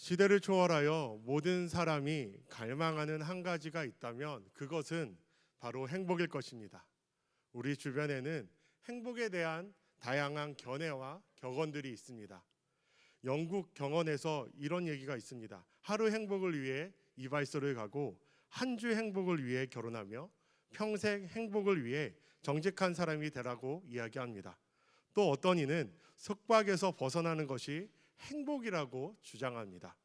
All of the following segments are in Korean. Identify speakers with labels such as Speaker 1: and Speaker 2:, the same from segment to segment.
Speaker 1: 시대를 초월하여 모든 사람이 갈망하는 한 가지가 있다면 그것은 바로 행복일 것입니다. 우리 주변에는 행복에 대한 다양한 견해와 격언들이 있습니다. 영국 경언에서 이런 얘기가 있습니다. 하루 행복을 위해 이발소를 가고 한 주 행복을 위해 결혼하며 평생 행복을 위해 정직한 사람이 되라고 이야기합니다. 또 어떤 이는 속박에서 벗어나는 것이 행복이라고 주장합니다.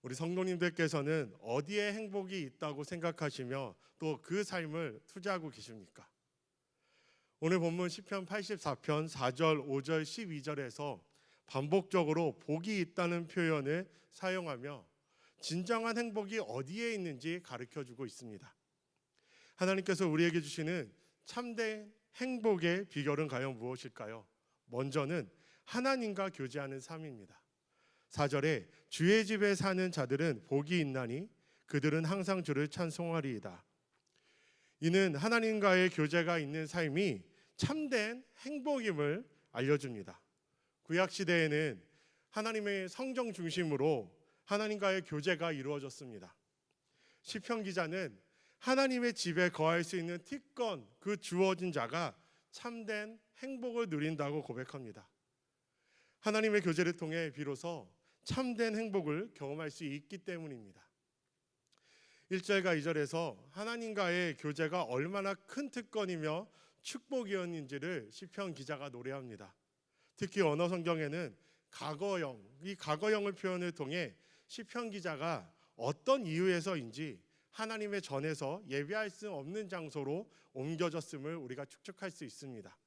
Speaker 1: 우리 성도님들께서는 어디에 행복이 있다고 생각하시며 또 그 삶을 투자하고 계십니까? 오늘 본문 시편 84편 4절, 5절, 12절에서 반복적으로 복이 있다는 표현을 사용하며 진정한 행복이 어디에 있는지 가르쳐주고 있습니다. 하나님께서 우리에게 주시는 참된 행복의 비결은 과연 무엇일까요? 먼저는 하나님과 교제하는 삶입니다. 4절에 주의 집에 사는 자들은 복이 있나니 그들은 항상 주를 찬송하리이다. 이는 하나님과의 교제가 있는 삶이 참된 행복임을 알려줍니다. 구약시대에는 하나님의 성정 중심으로 하나님과의 교제가 이루어졌습니다. 시편 기자는 하나님의 집에 거할 수 있는 특권, 그 주어진 자가 참된 행복을 누린다고 고백합니다. 하나님의 교제를 통해 비로소 참된 행복을 경험할 수 있기 때문입니다. 1절과 2절에서 하나님과의 교제가 얼마나 큰 특권이며 축복이었는지를 시편 기자가 노래합니다. 특히 언어 성경에는 과거형, 이 과거형을 표현을 통해 시편 기자가 어떤 이유에서인지 하나님의 전에서 예배할 수 없는 장소로 옮겨졌음을 우리가 추측할 수 있습니다.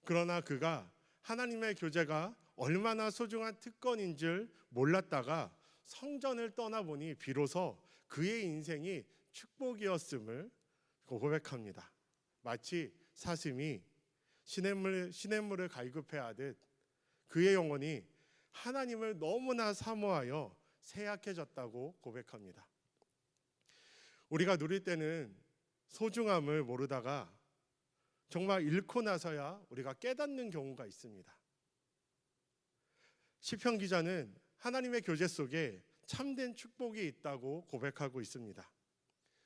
Speaker 1: 그러나 그가 하나님의 교제가 얼마나 소중한 특권인 줄 몰랐다가 성전을 떠나보니 비로소 그의 인생이 축복이었음을 고백합니다. 마치 사슴이 시냇물을 갈급해 하듯 그의 영혼이 하나님을 너무나 사모하여 쇠약해졌다고 고백합니다. 우리가 누릴 때는 소중함을 모르다가 정말 잃고 나서야 우리가 깨닫는 경우가 있습니다. 시편 기자는 하나님의 교제 속에 참된 축복이 있다고 고백하고 있습니다.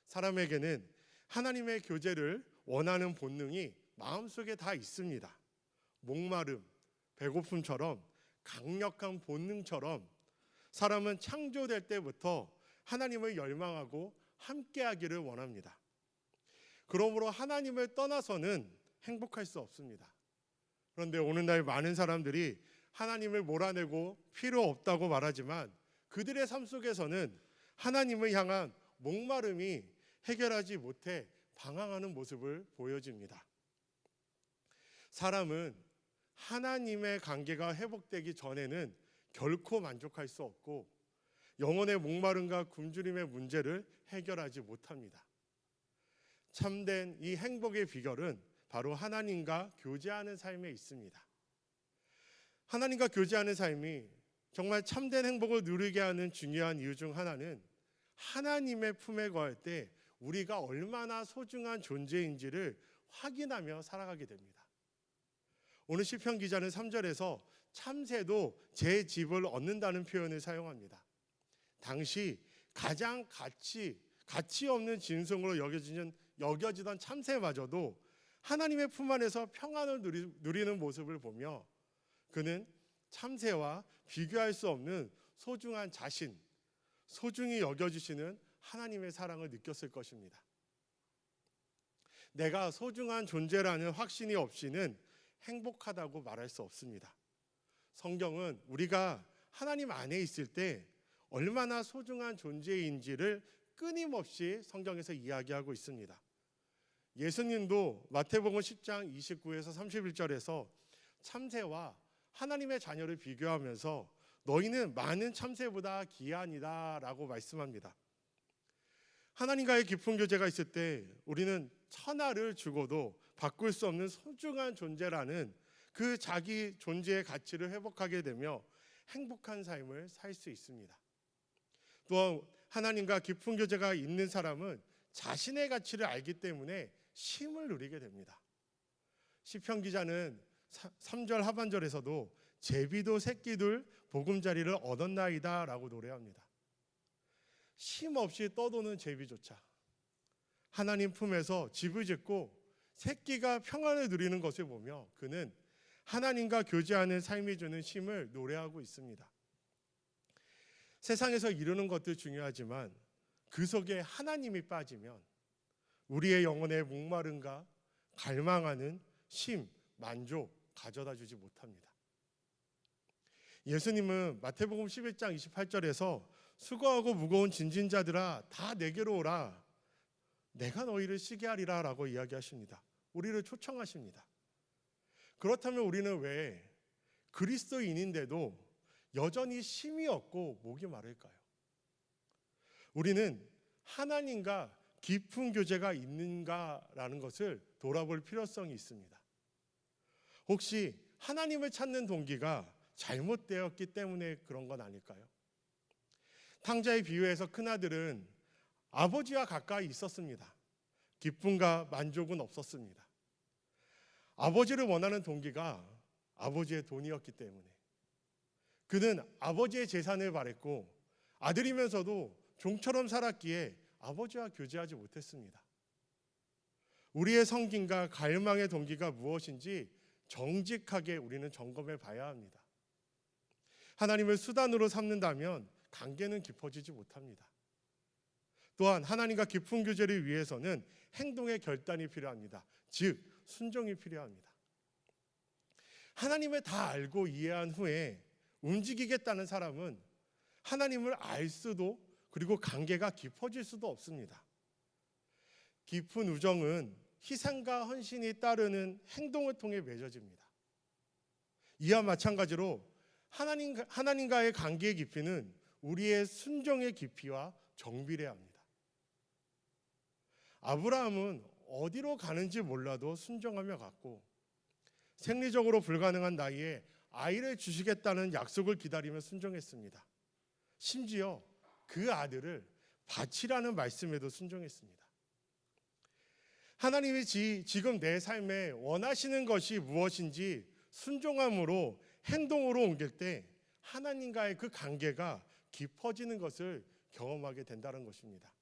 Speaker 1: 사람에게는 하나님의 교제를 원하는 본능이 마음속에 다 있습니다. 목마름, 배고픔처럼 강력한 본능처럼 사람은 창조될 때부터 하나님을 열망하고 함께하기를 원합니다. 그러므로 하나님을 떠나서는 행복할 수 없습니다. 그런데 오늘날 많은 사람들이 하나님을 몰아내고 필요 없다고 말하지만 그들의 삶 속에서는 하나님을 향한 목마름이 해결하지 못해 방황하는 모습을 보여줍니다. 사람은 하나님의 관계가 회복되기 전에는 결코 만족할 수 없고 영혼의 목마름과 굶주림의 문제를 해결하지 못합니다. 참된 이 행복의 비결은 바로 하나님과 교제하는 삶에 있습니다. 하나님과 교제하는 삶이 정말 참된 행복을 누리게 하는 중요한 이유 중 하나는 하나님의 품에 거할 때 우리가 얼마나 소중한 존재인지를 확인하며 살아가게 됩니다. 오늘 시편 기자는 3절에서 참새도 제 집을 얻는다는 표현을 사용합니다. 당시 가장 가치 없는 짐승으로 여겨지던 참새마저도 하나님의 품 안에서 평안을 누리는 모습을 보며 그는 참새와 비교할 수 없는 소중한 자신, 소중히 여겨주시는 하나님의 사랑을 느꼈을 것입니다. 내가 소중한 존재라는 확신이 없이는 행복하다고 말할 수 없습니다. 성경은 우리가 하나님 안에 있을 때 얼마나 소중한 존재인지를 끊임없이 성경에서 이야기하고 있습니다. 예수님도 마태복음 10장 29에서 31절에서 참새와 하나님의 자녀를 비교하면서 너희는 많은 참새보다 귀하니라 라고 말씀합니다. 하나님과의 깊은 교제가 있을 때 우리는 천하를 주고도 바꿀 수 없는 소중한 존재라는 그 자기 존재의 가치를 회복하게 되며 행복한 삶을 살 수 있습니다. 또 하나님과 깊은 교제가 있는 사람은 자신의 가치를 알기 때문에 쉼을 누리게 됩니다. 시편 기자는 3절 하반절에서도 제비도 새끼들 보금자리를 얻었나이다 라고 노래합니다. 쉼 없이 떠도는 제비조차 하나님 품에서 집을 짓고 새끼가 평안을 누리는 것을 보며 그는 하나님과 교제하는 삶이 주는 쉼을 노래하고 있습니다. 세상에서 이루는 것도 중요하지만 그 속에 하나님이 빠지면 우리의 영혼의 목마름과 갈망하는 쉼, 만족 가져다 주지 못합니다. 예수님은 마태복음 11장 28절에서 수고하고 무거운 짐진 자들아 다 내게로 오라 내가 너희를 쉬게 하리라 라고 이야기하십니다. 우리를 초청하십니다. 그렇다면 우리는 왜 그리스도인인데도 여전히 쉼이 없고 목이 마를까요? 우리는 하나님과 깊은 교제가 있는가라는 것을 돌아볼 필요성이 있습니다. 혹시 하나님을 찾는 동기가 잘못되었기 때문에 그런 건 아닐까요? 탕자의 비유에서 큰아들은 아버지와 가까이 있었습니다. 기쁨과 만족은 없었습니다. 아버지를 원하는 동기가 아버지의 돈이었기 때문에 그는 아버지의 재산을 바랬고 아들이면서도 종처럼 살았기에 아버지와 교제하지 못했습니다. 우리의 성김과 갈망의 동기가 무엇인지 정직하게 우리는 점검해 봐야 합니다. 하나님을 수단으로 삼는다면 관계는 깊어지지 못합니다. 또한 하나님과 깊은 교제를 위해서는 행동의 결단이 필요합니다. 즉 순종이 필요합니다. 하나님을 다 알고 이해한 후에 움직이겠다는 사람은 하나님을 알 수도 그리고 관계가 깊어질 수도 없습니다. 깊은 우정은 희생과 헌신이 따르는 행동을 통해 맺어집니다. 이와 마찬가지로 하나님과의 관계의 깊이는 우리의 순종의 깊이와 정비례 합니다. 아브라함은 어디로 가는지 몰라도 순종하며 갔고 생리적으로 불가능한 나이에 아이를 주시겠다는 약속을 기다리며 순종했습니다. 심지어 그 아들을 바치라는 말씀에도 순종했습니다. 하나님이 지금 내 삶에 원하시는 것이 무엇인지 순종함으로 행동으로 옮길 때 하나님과의 그 관계가 깊어지는 것을 경험하게 된다는 것입니다.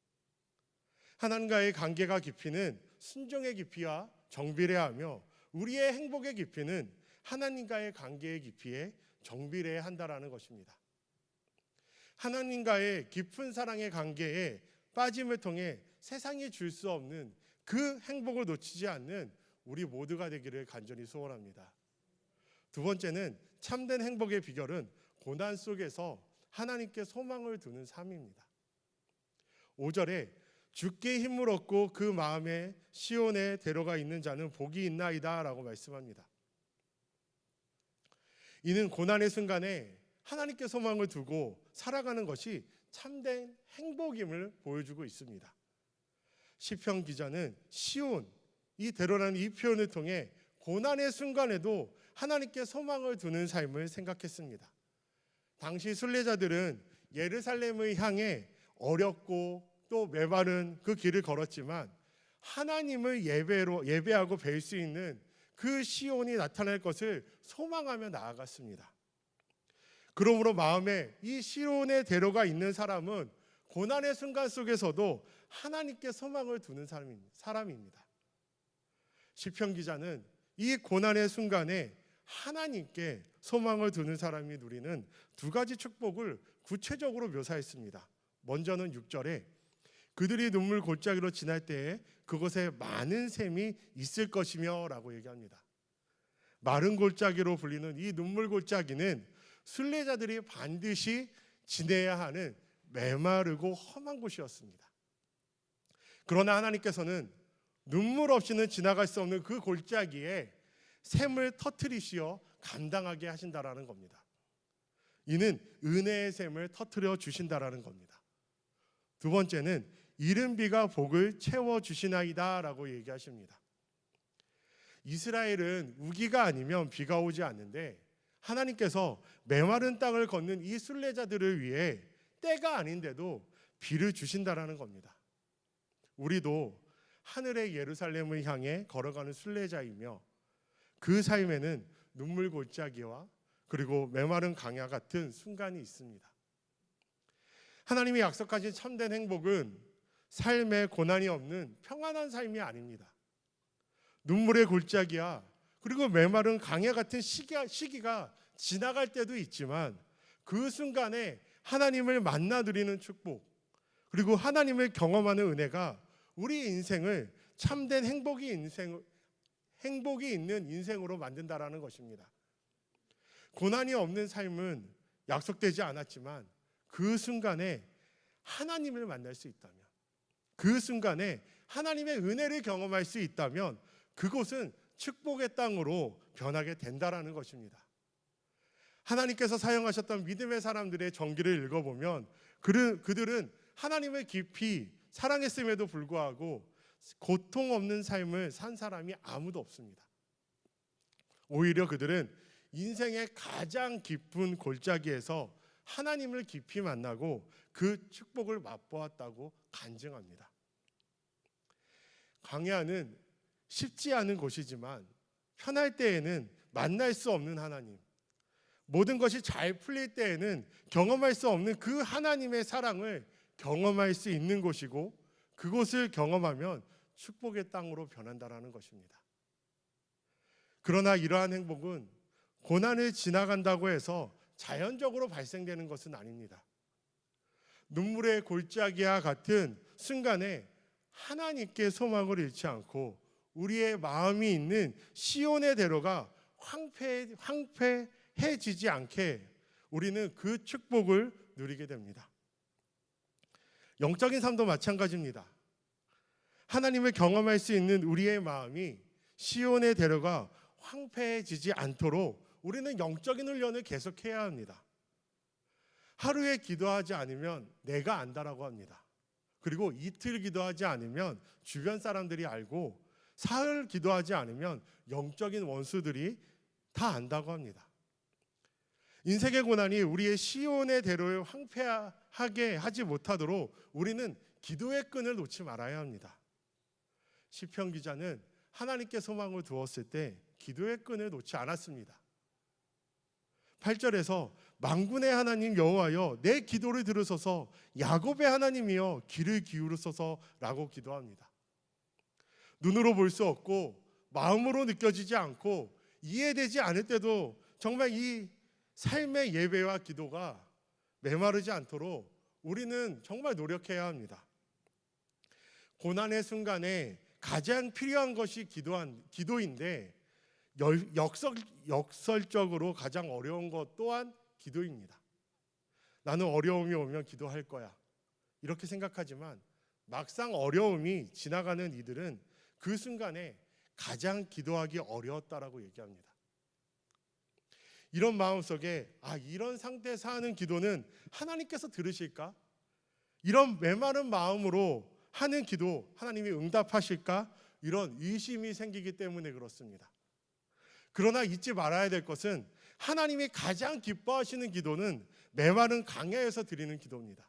Speaker 1: 하나님과의 관계가 깊이는 순종의 깊이와 정비례하며 우리의 행복의 깊이는 하나님과의 관계의 깊이에 정비례해야 한다는 것입니다. 하나님과의 깊은 사랑의 관계에 빠짐을 통해 세상이 줄 수 없는 그 행복을 놓치지 않는 우리 모두가 되기를 간절히 소원합니다. 두 번째는 참된 행복의 비결은 고난 속에서 하나님께 소망을 두는 삶입니다. 5절에 주께 힘을 얻고 그 마음에 시온에 데려가 있는 자는 복이 있나이다 라고 말씀합니다. 이는 고난의 순간에 하나님께 소망을 두고 살아가는 것이 참된 행복임을 보여주고 있습니다. 시편 기자는 시온, 이 데려라는 이 표현을 통해 고난의 순간에도 하나님께 소망을 두는 삶을 생각했습니다. 당시 순례자들은 예루살렘을 향해 어렵고 또 메마른 그 길을 걸었지만 하나님을 예배하고 뵐 수 있는 그 시온이 나타날 것을 소망하며 나아갔습니다. 그러므로 마음에 이 시온에 데려가 있는 사람은 고난의 순간 속에서도 하나님께 소망을 두는 사람입니다. 시편 기자는 이 고난의 순간에 하나님께 소망을 두는 사람이 누리는 두 가지 축복을 구체적으로 묘사했습니다. 먼저는 6절에 그들이 눈물 골짜기로 지날 때에 그곳에 많은 샘이 있을 것이며 라고 얘기합니다. 마른 골짜기로 불리는 이 눈물 골짜기는 순례자들이 반드시 지내야 하는 메마르고 험한 곳이었습니다. 그러나 하나님께서는 눈물 없이는 지나갈 수 없는 그 골짜기에 샘을 터뜨리시어 감당하게 하신다라는 겁니다. 이는 은혜의 샘을 터뜨려 주신다라는 겁니다. 두 번째는 이른 비가 복을 채워 주시나이다 라고 얘기하십니다. 이스라엘은 우기가 아니면 비가 오지 않는데 하나님께서 메마른 땅을 걷는 이 순례자들을 위해 때가 아닌데도 비를 주신다라는 겁니다. 우리도 하늘의 예루살렘을 향해 걸어가는 순례자이며 그 삶에는 눈물 골짜기와 그리고 메마른 강야 같은 순간이 있습니다. 하나님이 약속하신 참된 행복은 삶에 고난이 없는 평안한 삶이 아닙니다. 눈물의 골짜기야, 그리고 메마른 강야 같은 시기가 지나갈 때도 있지만 그 순간에 하나님을 만나 누리는 축복, 그리고 하나님을 경험하는 은혜가 우리 인생을 참된 행복이 있는 인생으로 만든다라는 것입니다. 고난이 없는 삶은 약속되지 않았지만 그 순간에 하나님을 만날 수 있다면, 그 순간에 하나님의 은혜를 경험할 수 있다면 그곳은 축복의 땅으로 변하게 된다라는 것입니다. 하나님께서 사용하셨던 믿음의 사람들의 전기를 읽어보면 그들은 하나님을 깊이 사랑했음에도 불구하고 고통 없는 삶을 산 사람이 아무도 없습니다. 오히려 그들은 인생의 가장 깊은 골짜기에서 하나님을 깊이 만나고 그 축복을 맛보았다고 간증합니다. 광야는 쉽지 않은 곳이지만 편할 때에는 만날 수 없는 하나님, 모든 것이 잘 풀릴 때에는 경험할 수 없는 그 하나님의 사랑을 경험할 수 있는 곳이고, 그곳을 경험하면 축복의 땅으로 변한다라는 것입니다. 그러나 이러한 행복은 고난을 지나간다고 해서 자연적으로 발생되는 것은 아닙니다. 눈물의 골짜기와 같은 순간에 하나님께 소망을 잃지 않고 우리의 마음이 있는 시온의 대로가 황폐해지지 않게 우리는 그 축복을 누리게 됩니다. 영적인 삶도 마찬가지입니다. 하나님을 경험할 수 있는 우리의 마음이 시온의 대로가 황폐해지지 않도록 우리는 영적인 훈련을 계속해야 합니다. 하루에 기도하지 않으면 내가 안다라고 합니다. 그리고 이틀 기도하지 않으면 주변 사람들이 알고, 사흘 기도하지 않으면 영적인 원수들이 다 안다고 합니다. 인생의 고난이 우리의 시온의 대로를 황폐하게 하지 못하도록 우리는 기도의 끈을 놓지 말아야 합니다. 시편 기자는 하나님께 소망을 두었을 때 기도의 끈을 놓지 않았습니다. 8절에서 만군의 하나님 여호와여 내 기도를 들으소서, 야곱의 하나님이여 귀를 기울으소서라고 기도합니다. 눈으로 볼 수 없고 마음으로 느껴지지 않고 이해되지 않을 때도 정말 이 삶의 예배와 기도가 메마르지 않도록 우리는 정말 노력해야 합니다. 고난의 순간에 가장 필요한 것이 기도인데 역설적으로 가장 어려운 것 또한 기도입니다. 나는 어려움이 오면 기도할 거야, 이렇게 생각하지만 막상 어려움이 지나가는 이들은 그 순간에 가장 기도하기 어려웠다라고 얘기합니다. 이런 마음속에 이런 상태에서 하는 기도는 하나님께서 들으실까? 이런 메마른 마음으로 하는 기도 하나님이 응답하실까? 이런 의심이 생기기 때문에 그렇습니다. 그러나 잊지 말아야 될 것은 하나님이 가장 기뻐하시는 기도는 메마른 강야에서 드리는 기도입니다.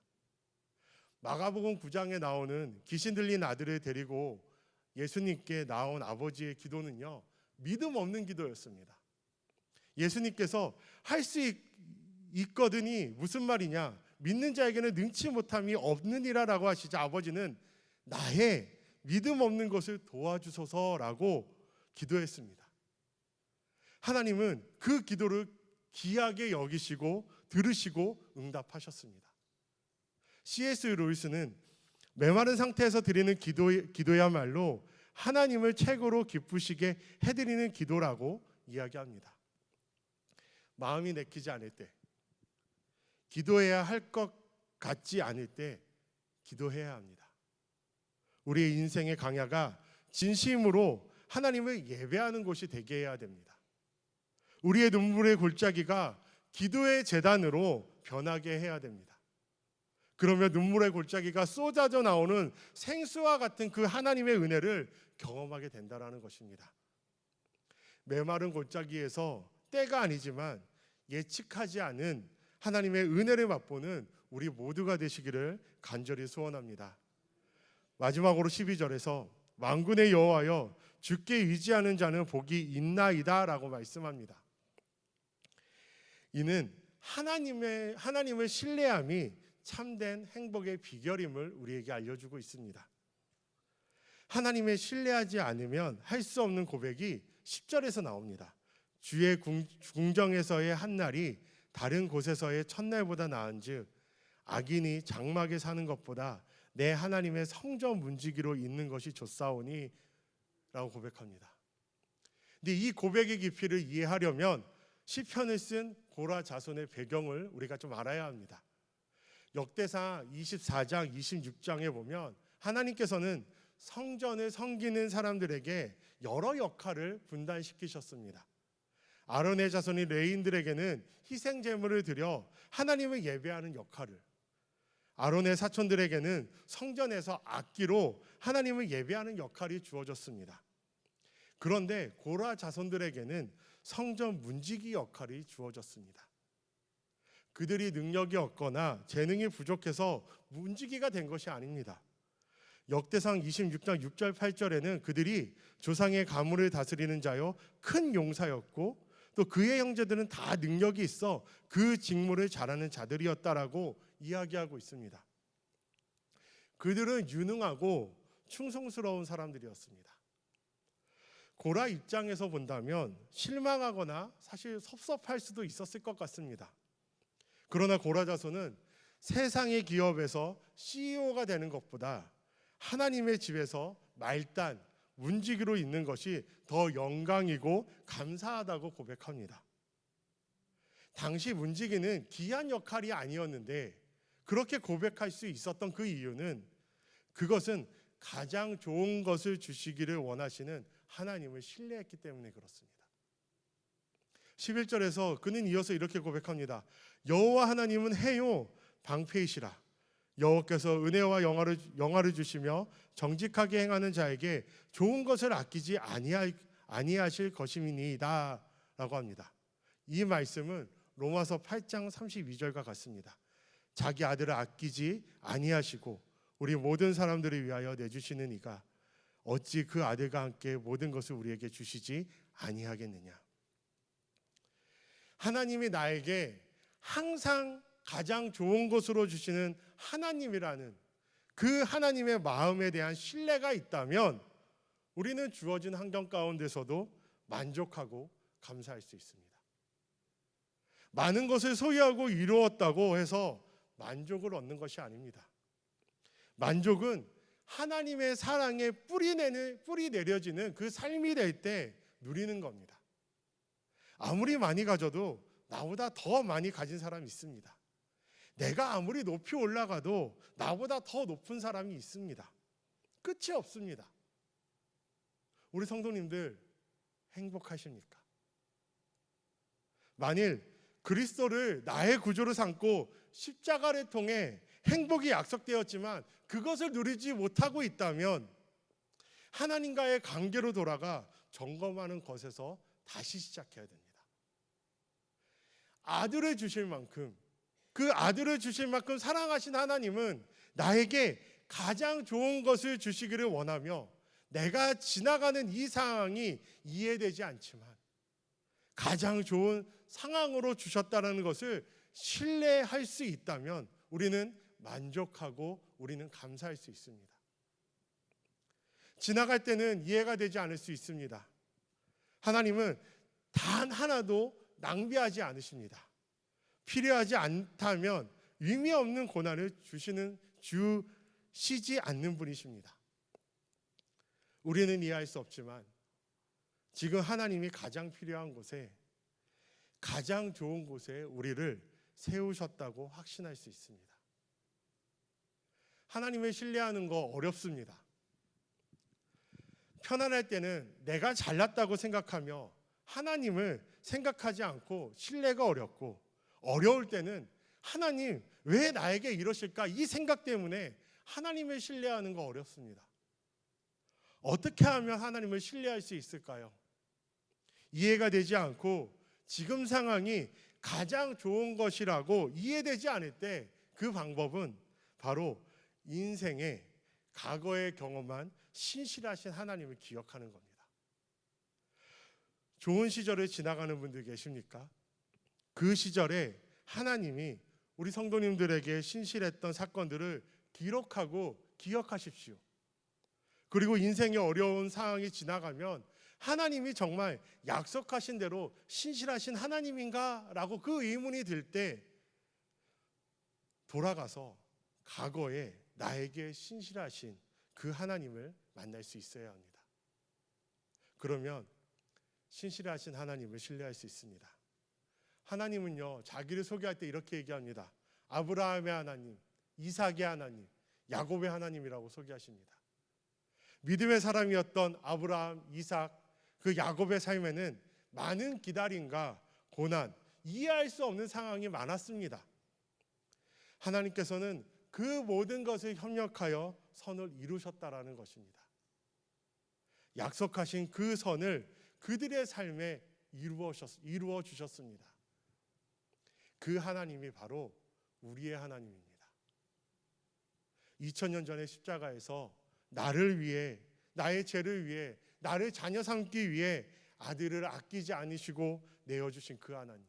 Speaker 1: 마가복음 9장에 나오는 귀신 들린 아들을 데리고 예수님께 나온 아버지의 기도는요, 믿음 없는 기도였습니다. 예수님께서 할 수 있거든이 무슨 말이냐, 믿는 자에게는 능치 못함이 없느니라라고 하시자 아버지는 나의 믿음 없는 것을 도와주소서라고 기도했습니다. 하나님은 그 기도를 귀하게 여기시고 들으시고 응답하셨습니다. C.S. 루이스는 메마른 상태에서 드리는 기도야말로 하나님을 최고로 기쁘시게 해드리는 기도라고 이야기합니다. 마음이 내키지 않을 때, 기도해야 할 것 같지 않을 때 기도해야 합니다. 우리의 인생의 강야가 진심으로 하나님을 예배하는 곳이 되게 해야 됩니다. 우리의 눈물의 골짜기가 기도의 제단으로 변하게 해야 됩니다. 그러면 눈물의 골짜기가 쏟아져 나오는 생수와 같은 그 하나님의 은혜를 경험하게 된다는 것입니다. 메마른 골짜기에서 때가 아니지만 예측하지 않은 하나님의 은혜를 맛보는 우리 모두가 되시기를 간절히 소원합니다. 마지막으로 12절에서 만군의 여호와여 주께 의지하는 자는 복이 있나이다 라고 말씀합니다. 이는 하나님을 신뢰함이 참된 행복의 비결임을 우리에게 알려주고 있습니다. 하나님을 신뢰하지 않으면 할 수 없는 고백이 10절에서 나옵니다. 주의 궁정에서의 한 날이 다른 곳에서의 첫날보다 나은즉 악인이 장막에 사는 것보다 내 하나님의 성전 문지기로 있는 것이 좋사오니 라고 고백합니다. 근데 이 고백의 깊이를 이해하려면 시편을 쓴 고라 자손의 배경을 우리가 좀 알아야 합니다. 역대상 24장 26장에 보면 하나님께서는 성전을 섬기는 사람들에게 여러 역할을 분단시키셨습니다. 아론의 자손인 레위인들에게는 희생 제물을 드려 하나님을 예배하는 역할을, 아론의 사촌들에게는 성전에서 악기로 하나님을 예배하는 역할이 주어졌습니다. 그런데 고라 자손들에게는 성전 문지기 역할이 주어졌습니다. 그들이 능력이 없거나 재능이 부족해서 문지기가 된 것이 아닙니다. 역대상 26장 6절 8절에는 그들이 조상의 가문을 다스리는 자요 큰 용사였고 또 그의 형제들은 다 능력이 있어 그 직무를 잘하는 자들이었다라고 이야기하고 있습니다. 그들은 유능하고 충성스러운 사람들이었습니다. 고라 입장에서 본다면 실망하거나 사실 섭섭할 수도 있었을 것 같습니다. 그러나 고라 자손은 세상의 기업에서 CEO가 되는 것보다 하나님의 집에서 말단, 문지기로 있는 것이 더 영광이고 감사하다고 고백합니다. 당시 문지기는 귀한 역할이 아니었는데 그렇게 고백할 수 있었던 그 이유는 그것은 가장 좋은 것을 주시기를 원하시는 하나님을 신뢰했기 때문에 그렇습니다. 11절에서 그는 이어서 이렇게 고백합니다. 여호와 하나님은 해요 방패이시라. 여호와께서 은혜와 영화를 주시며 정직하게 행하는 자에게 좋은 것을 아끼지 아니하실 것임이니이다 라고 합니다. 이 말씀은 로마서 8장 32절과 같습니다. 자기 아들을 아끼지 아니하시고 우리 모든 사람들을 위하여 내주시는 이가 어찌 그 아들과 함께 모든 것을 우리에게 주시지 아니하겠느냐. 하나님이 나에게 항상 가장 좋은 것으로 주시는 하나님이라는 그 하나님의 마음에 대한 신뢰가 있다면 우리는 주어진 환경 가운데서도 만족하고 감사할 수 있습니다. 많은 것을 소유하고 이루었다고 해서 만족을 얻는 것이 아닙니다. 만족은 하나님의 사랑에 뿌리 내려지는 그 삶이 될 때 누리는 겁니다. 아무리 많이 가져도 나보다 더 많이 가진 사람이 있습니다. 내가 아무리 높이 올라가도 나보다 더 높은 사람이 있습니다. 끝이 없습니다. 우리 성도님들 행복하십니까? 만일 그리스도를 나의 구주로 삼고 십자가를 통해 행복이 약속되었지만 그것을 누리지 못하고 있다면 하나님과의 관계로 돌아가 점검하는 것에서 다시 시작해야 됩니다. 아들을 주실 만큼 그 아들을 주실 만큼 사랑하신 하나님은 나에게 가장 좋은 것을 주시기를 원하며 내가 지나가는 이 상황이 이해되지 않지만 가장 좋은 상황으로 주셨다는 것을 신뢰할 수 있다면 우리는 만족하고 우리는 감사할 수 있습니다. 지나갈 때는 이해가 되지 않을 수 있습니다. 하나님은 단 하나도 낭비하지 않으십니다. 필요하지 않다면 의미 없는 고난을 주시지 않는 분이십니다. 우리는 이해할 수 없지만 지금 하나님이 가장 필요한 곳에 가장 좋은 곳에 우리를 세우셨다고 확신할 수 있습니다. 하나님을 신뢰하는 거 어렵습니다. 편안할 때는 내가 잘났다고 생각하며 하나님을 생각하지 않고 신뢰가 어렵고 어려울 때는 하나님 왜 나에게 이러실까 이 생각 때문에 하나님을 신뢰하는 거 어렵습니다. 어떻게 하면 하나님을 신뢰할 수 있을까요? 이해가 되지 않고 지금 상황이 가장 좋은 것이라고 이해되지 않을 때 그 방법은 바로 인생의 과거에 경험한 신실하신 하나님을 기억하는 겁니다. 좋은 시절을 지나가는 분들 계십니까? 그 시절에 하나님이 우리 성도님들에게 신실했던 사건들을 기록하고 기억하십시오. 그리고 인생의 어려운 상황이 지나가면 하나님이 정말 약속하신 대로 신실하신 하나님인가? 라고 그 의문이 들 때 돌아가서 과거에 나에게 신실하신 그 하나님을 만날 수 있어야 합니다. 그러면 신실하신 하나님을 신뢰할 수 있습니다. 하나님은요, 자기를 소개할 때 이렇게 얘기합니다. 아브라함의 하나님, 이삭의 하나님, 야곱의 하나님이라고 소개하십니다. 믿음의 사람이었던 아브라함, 이삭, 그 야곱의 삶에는 많은 기다림과 고난, 이해할 수 없는 상황이 많았습니다. 하나님께서는 그 모든 것을 협력하여 선을 이루셨다라는 것입니다. 약속하신 그 선을 그들의 삶에 이루어 주셨습니다. 그 하나님이 바로 우리의 하나님입니다. 2000년 전에 십자가에서 나를 위해, 나의 죄를 위해, 나를 자녀 삼기 위해 아들을 아끼지 않으시고 내어주신 그 하나님.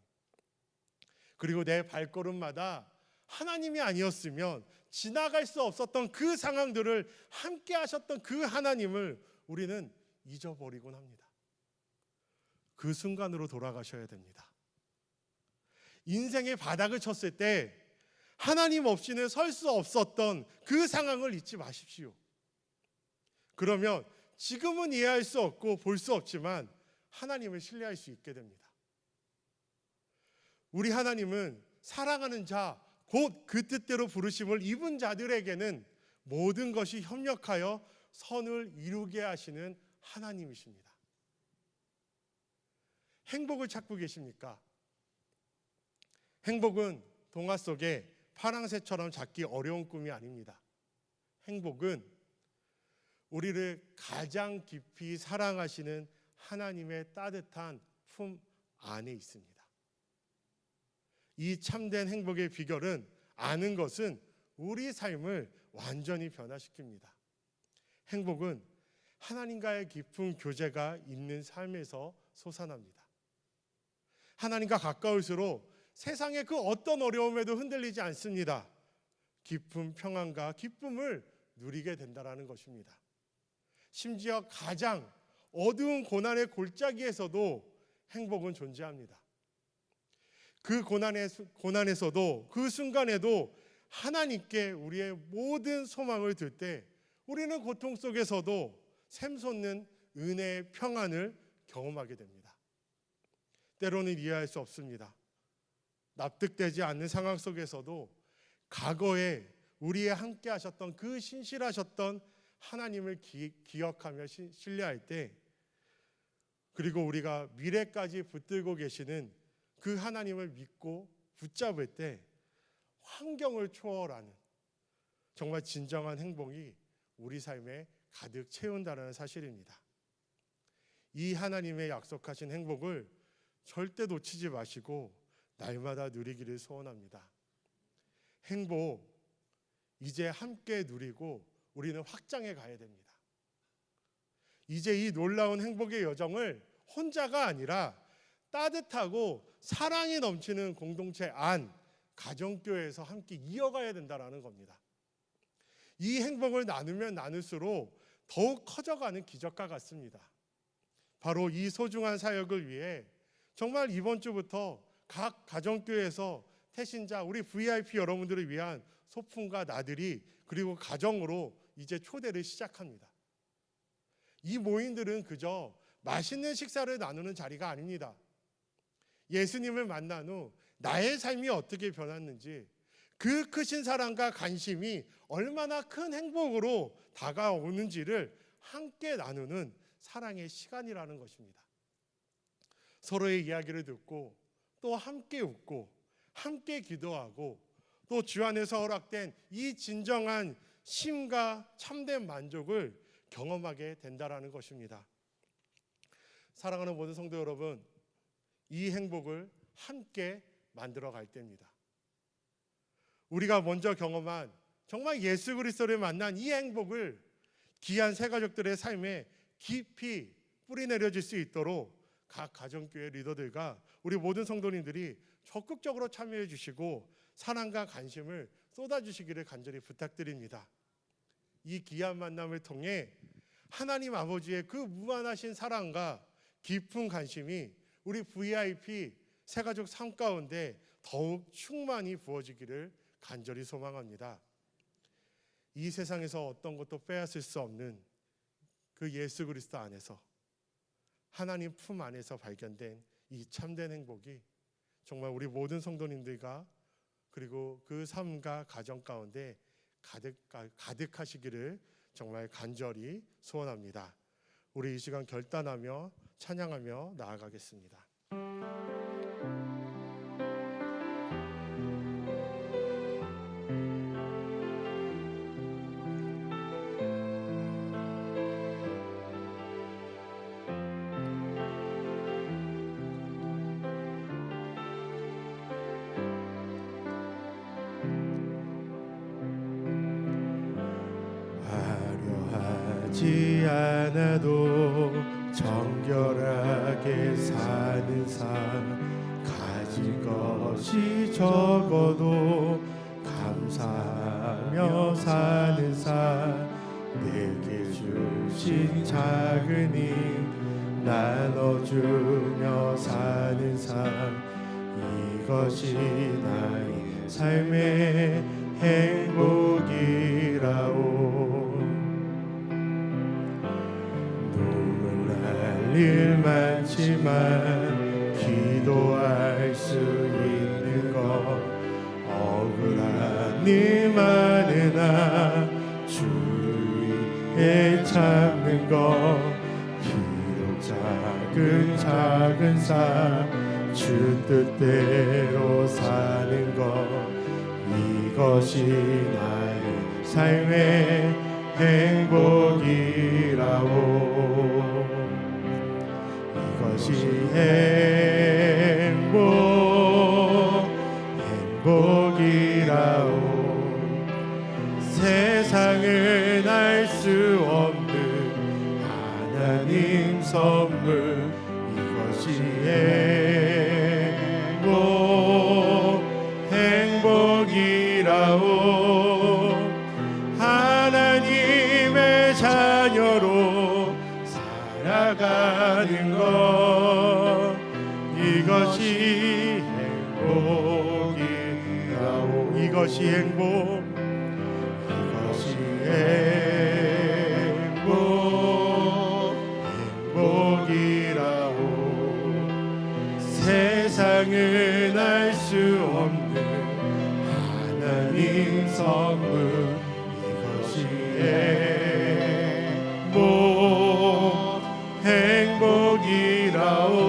Speaker 1: 그리고 내 발걸음마다 하나님이 아니었으면 지나갈 수 없었던 그 상황들을 함께 하셨던 그 하나님을 우리는 잊어버리곤 합니다. 그 순간으로 돌아가셔야 됩니다. 인생의 바닥을 쳤을 때 하나님 없이는 설 수 없었던 그 상황을 잊지 마십시오. 그러면 지금은 이해할 수 없고 볼 수 없지만 하나님을 신뢰할 수 있게 됩니다. 우리 하나님은 사랑하는 자, 곧 그 뜻대로 부르심을 입은 자들에게는 모든 것이 협력하여 선을 이루게 하시는 하나님이십니다. 행복을 찾고 계십니까? 행복은 동화 속에 파랑새처럼 잡기 어려운 꿈이 아닙니다. 행복은 우리를 가장 깊이 사랑하시는 하나님의 따뜻한 품 안에 있습니다. 이 참된 행복의 비결은 아는 것은 우리 삶을 완전히 변화시킵니다. 행복은 하나님과의 깊은 교제가 있는 삶에서 솟아납니다. 하나님과 가까울수록 세상의 그 어떤 어려움에도 흔들리지 않습니다. 깊은 평안과 기쁨을 누리게 된다는 것입니다. 심지어 가장 어두운 고난의 골짜기에서도 행복은 존재합니다. 그 고난에서도 그 순간에도 하나님께 우리의 모든 소망을 들 때 우리는 고통 속에서도 샘솟는 은혜의 평안을 경험하게 됩니다. 때로는 이해할 수 없습니다. 납득되지 않는 상황 속에서도 과거에 우리에 함께 하셨던 그 신실하셨던 하나님을 기억하며 신뢰할 때, 그리고 우리가 미래까지 붙들고 계시는 그 하나님을 믿고 붙잡을 때 환경을 초월하는 정말 진정한 행복이 우리 삶에 가득 채운다는 사실입니다. 이 하나님의 약속하신 행복을 절대 놓치지 마시고 날마다 누리기를 소원합니다. 행복 이제 함께 누리고 우리는 확장해 가야 됩니다. 이제 이 놀라운 행복의 여정을 혼자가 아니라 따뜻하고 사랑이 넘치는 공동체 안, 가정교회에서 함께 이어가야 된다는 겁니다. 이 행복을 나누면 나눌수록 더욱 커져가는 기적과 같습니다. 바로 이 소중한 사역을 위해 정말 이번 주부터 각 가정교회에서 태신자, 우리 VIP 여러분들을 위한 소품과 나들이, 그리고 가정으로 이제 초대를 시작합니다. 이 모임들은 그저 맛있는 식사를 나누는 자리가 아닙니다. 예수님을 만난 후 나의 삶이 어떻게 변했는지, 그 크신 사랑과 관심이 얼마나 큰 행복으로 다가오는지를 함께 나누는 사랑의 시간이라는 것입니다. 서로의 이야기를 듣고 또 함께 웃고 함께 기도하고 또 주 안에서 허락된 이 진정한 쉼과 참된 만족을 경험하게 된다는 것입니다. 사랑하는 모든 성도 여러분, 이 행복을 함께 만들어 갈 때입니다. 우리가 먼저 경험한 정말 예수 그리스도를 만난 이 행복을 귀한 새 가족들의 삶에 깊이 뿌리 내려질 수 있도록 각 가정교회 리더들과 우리 모든 성도님들이 적극적으로 참여해 주시고 사랑과 관심을 쏟아주시기를 간절히 부탁드립니다. 이 귀한 만남을 통해 하나님 아버지의 그 무한하신 사랑과 깊은 관심이 우리 VIP 새가족 삶 가운데 더욱 충만히 부어지기를 간절히 소망합니다. 이 세상에서 어떤 것도 빼앗을 수 없는 그 예수 그리스도 안에서, 하나님 품 안에서 발견된 이 참된 행복이 정말 우리 모든 성도님들과 그리고 그 삶과 가정 가운데 가득하시기를 정말 간절히 소원합니다. 우리 이 시간 결단하며 찬양하며 나아가겠습니다.
Speaker 2: 하지 않아도 정결하게 사는 삶, 가진 것이 적어도 감사하며 사는 삶, 내게 주신 작은 힘 나눠주며 사는 삶, 이것이 나의 삶의 행복이라오. 일 많지만 기도할 수 있는 것, 억울한 일 많으나 주를 위해 참는 것, 비록 작은 삶 주 뜻대로 사는 것, 이것이 나의 삶의 행복이라오. 이것이 행복이라오. 세상은 알 수 없는 하나님 선물, 이것이 행복이라오. 하나님의 자녀로 살아가는 것, 이것이 행복이라오. 이것이 행복이라오. 세상은 알 수 없는 하나님 선물, 이것이 행복이라오.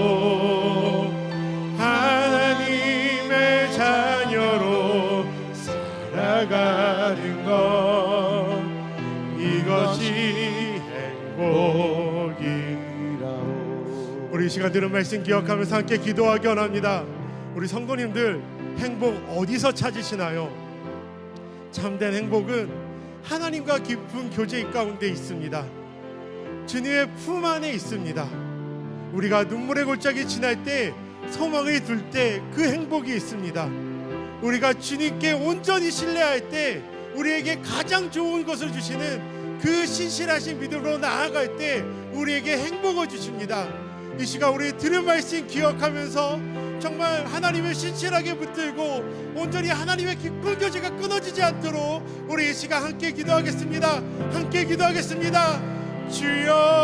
Speaker 2: 하나님의 자녀로 살아가는 것, 이것이 행복이라오.
Speaker 1: 우리 이 시간 들은 말씀 기억하면서 함께 기도하기 원합니다. 우리 성도님들, 행복 어디서 찾으시나요? 참된 행복은 하나님과 깊은 교제 가운데 있습니다. 주님의 품 안에 있습니다. 우리가 눈물의 골짜기 지날 때, 소망을 둘 때 그 행복이 있습니다. 우리가 주님께 온전히 신뢰할 때 우리에게 가장 좋은 것을 주시는 그 신실하신 믿음으로 나아갈 때 우리에게 행복을 주십니다. 이 시간 우리 들은 말씀 기억하면서 정말 하나님을 신실하게 붙들고 온전히 하나님의 깊은 교제가 끊어지지 않도록 우리 이 시간 함께 기도하겠습니다. 함께 기도하겠습니다. 주여